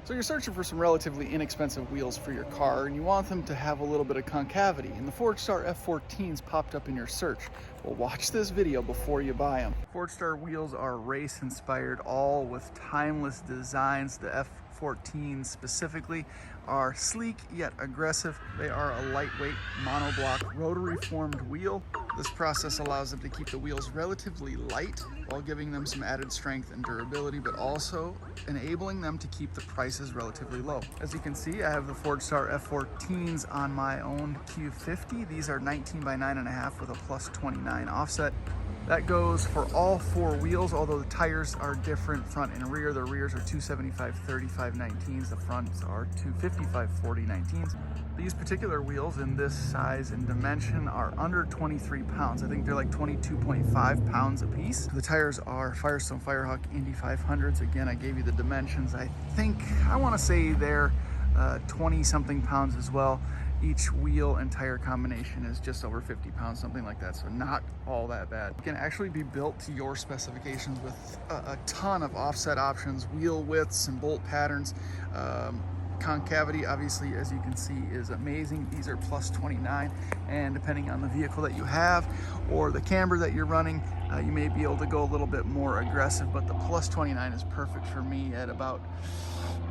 So you're searching for some relatively inexpensive wheels for your car, and you want them to have a little bit of concavity, and the Forgestar F14s popped up in your search. Well, watch this video before you buy them. Forgestar wheels are race inspired, all with timeless designs. The F14s specifically are sleek yet aggressive. They are a lightweight monoblock rotary formed wheel. This process allows them to keep the wheels relatively light while giving them some added strength and durability, but also enabling them to keep the prices relatively low. As you can see, I have the Forgestar F14s on my own Q50. These are 19 by 9.5 with a plus 29 offset. That goes for all four wheels, although the tires are different front and rear. The rears are 275/35 19s, the fronts are 255/40 19s. These particular wheels in this size and dimension are under 23 pounds. I think they're like 22.5 pounds a piece. The tires are Firestone Firehawk Indy 500s. Again, I gave you the dimensions. I want to say they're 20 something pounds as well. Each wheel and tire combination is just over 50 pounds, something like that, so not all that bad. It can actually be built to your specifications with a ton of offset options, wheel widths and bolt patterns. Concavity, obviously, as you can see, is amazing. These are plus 29, and depending on the vehicle that you have or the camber that you're running, you may be able to go a little bit more aggressive, but the plus 29 is perfect for me at about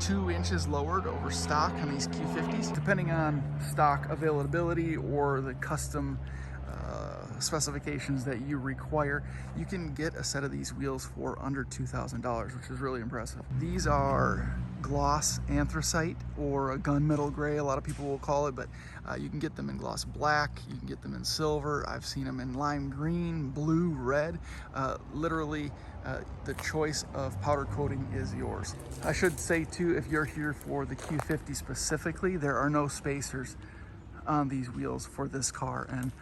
2 inches lowered over stock on these Q50s. Depending on stock availability or the custom specifications that you require, you can get a set of these wheels for under $2,000, which is really impressive. These are gloss anthracite, or a gunmetal gray, a lot of people will call it, but you can get them in gloss black, you can get them in silver. I've seen them in lime green, blue, red. Literally, the choice of powder coating is yours. I should say too, if you're here for the Q50 specifically, there are no spacers on these wheels for this car, and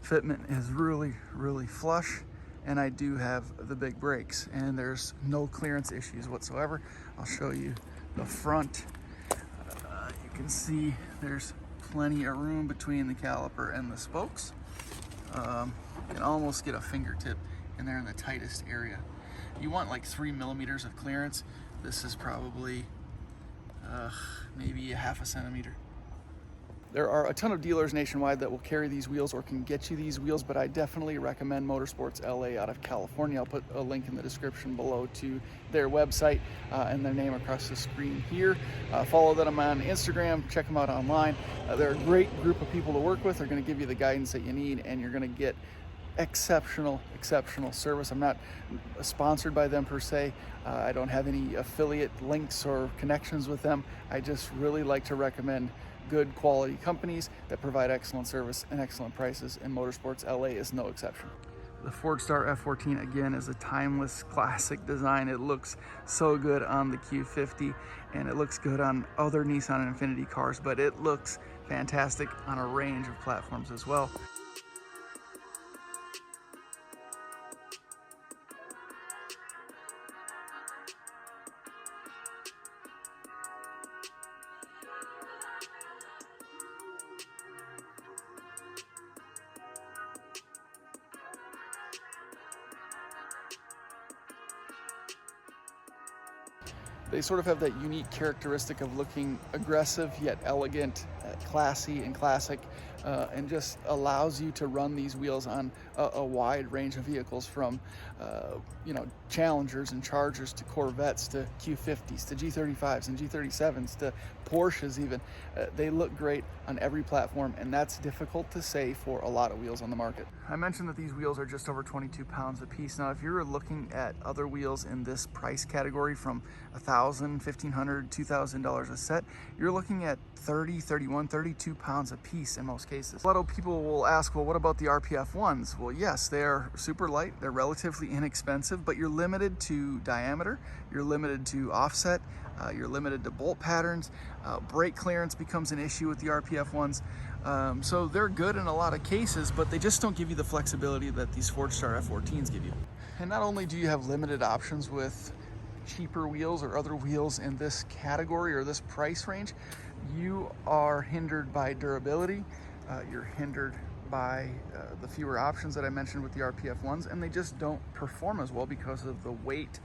fitment is really flush, and I do have the big brakes, and there's no clearance issues whatsoever. I'll show you the front. You can see there's plenty of room between the caliper and the spokes. You can almost get a fingertip in there in the tightest area. You want like 3 millimeters of clearance. This is probably maybe a half a centimeter. There are a ton of dealers nationwide that will carry these wheels or can get you these wheels, but I definitely recommend Motorsports LA out of California. I'll put a link in the description below to their website and their name across the screen here. Follow them on Instagram, check them out online. They're a great group of people to work with. They're going to give you the guidance that you need, and you're going to get exceptional service. I'm not sponsored by them per se. I don't have any affiliate links or connections with them. I just really like to recommend good quality companies that provide excellent service and excellent prices, and Motorsports LA is no exception. The Forgestar F14 again is a timeless classic design. It looks so good on the Q50, and it looks good on other Nissan and Infiniti cars, but it looks fantastic on a range of platforms as well. They sort of have that unique characteristic of looking aggressive yet elegant, classy and classic, and just allows you to run these wheels on a wide range of vehicles, from Challengers and Chargers to Corvettes to Q50s to G35s and G37s to Porsches even. They look great on every platform, and that's difficult to say for a lot of wheels on the market. I mentioned that these wheels are just over 22 pounds a piece. Now, if you're looking at other wheels in this price category from $1,000, $1,500, $2,000 a set, you're looking at 30, 31, 32 pounds a piece in most cases. A lot of people will ask, well, what about the RPF ones? Well, yes, they're super light, they're relatively inexpensive, but you're limited to diameter, you're limited to offset, you're limited to bolt patterns. Brake clearance becomes an issue with the RPF ones. So they're good in a lot of cases, but they just don't give you the flexibility that these Forgestar F14s give you. And not only do you have limited options with cheaper wheels or other wheels in this category or this price range, you are hindered by durability. You're hindered by the fewer options that I mentioned with the RPF ones, and they just don't perform as well because of the weight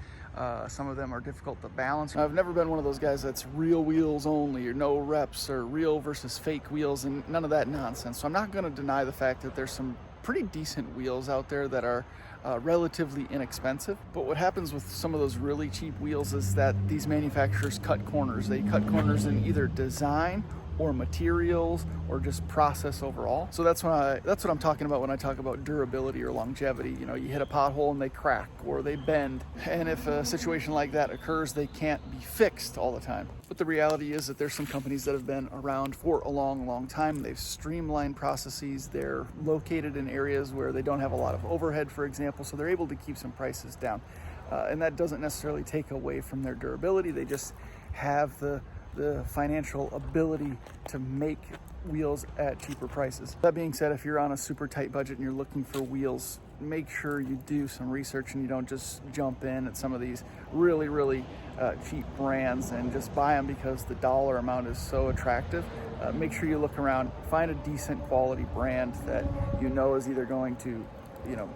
Some of them are difficult to balance. I've never been one of those guys that's real wheels only or no reps or real versus fake wheels and none of that nonsense. So I'm not going to deny the fact that there's some pretty decent wheels out there that are relatively inexpensive. But what happens with some of those really cheap wheels is that these manufacturers cut corners. They cut corners in either design or materials or just process overall. So that's what I'm talking about when I talk about durability or longevity. You know, you hit a pothole and they crack or they bend, and if a situation like that occurs, they can't be fixed all the time. But the reality is that there's some companies that have been around for a long time. They've streamlined processes. They're located in areas where they don't have a lot of overhead, for example, so they're able to keep some prices down. And that doesn't necessarily take away from their durability. They just have the financial ability to make wheels at cheaper prices. That being said, if you're on a super tight budget and you're looking for wheels, make sure you do some research and you don't just jump in at some of these really cheap brands and just buy them because the dollar amount is so attractive. Make sure you look around, find a decent quality brand that you know is either going to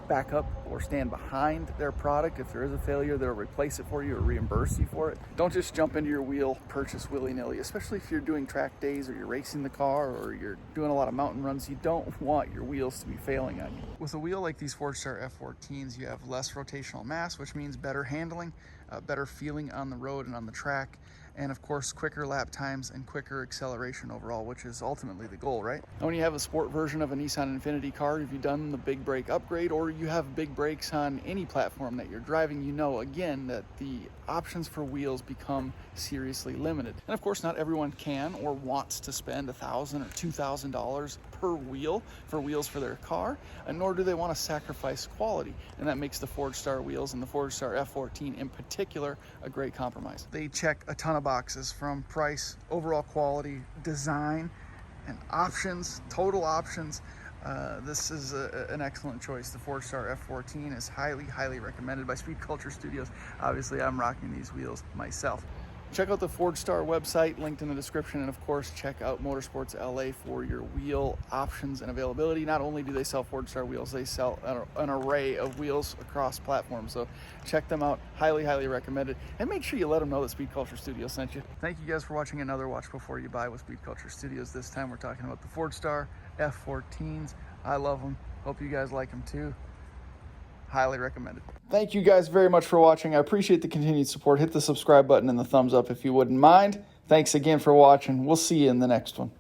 back up or stand behind their product. If there is a failure, they'll replace it for you or reimburse you for it. Don't just jump into your wheel purchase willy-nilly, especially if you're doing track days or you're racing the car or you're doing a lot of mountain runs. You don't want your wheels to be failing on you. With a wheel like these Forgestar F14s, you have less rotational mass, which means better handling, better feeling on the road and on the track, and of course quicker lap times and quicker acceleration overall, which is ultimately the goal, right? Now, when you have a sport version of a Nissan Infiniti car, if you've done the big brake upgrade or you have big brakes on any platform that you're driving, you know again that the options for wheels become seriously limited. And of course, not everyone can or wants to spend $1,000 or $2,000 per wheel for wheels for their car, and nor do they want to sacrifice quality. And that makes the Forgestar wheels and the Forgestar F14 in particular a great compromise. They check a ton of boxes, from price, overall quality, design, and options, total options. This is an excellent choice. The Forgestar F14 is highly recommended by Speed Culture Studios. Obviously, I'm rocking these wheels myself. Check out the Forgestar website, linked in the description, and of course, check out Motorsports LA for your wheel options and availability. Not only do they sell Forgestar wheels, they sell an array of wheels across platforms. So check them out. Highly recommended. And make sure you let them know that Speed Culture Studios sent you. Thank you guys for watching another Watch Before You Buy with Speed Culture Studios. This time we're talking about the Forgestar F14s. I love them. Hope you guys like them too. Highly recommended. Thank you guys very much for watching. I appreciate the continued support. Hit the subscribe button and the thumbs up if you wouldn't mind. Thanks again for watching. We'll see you in the next one.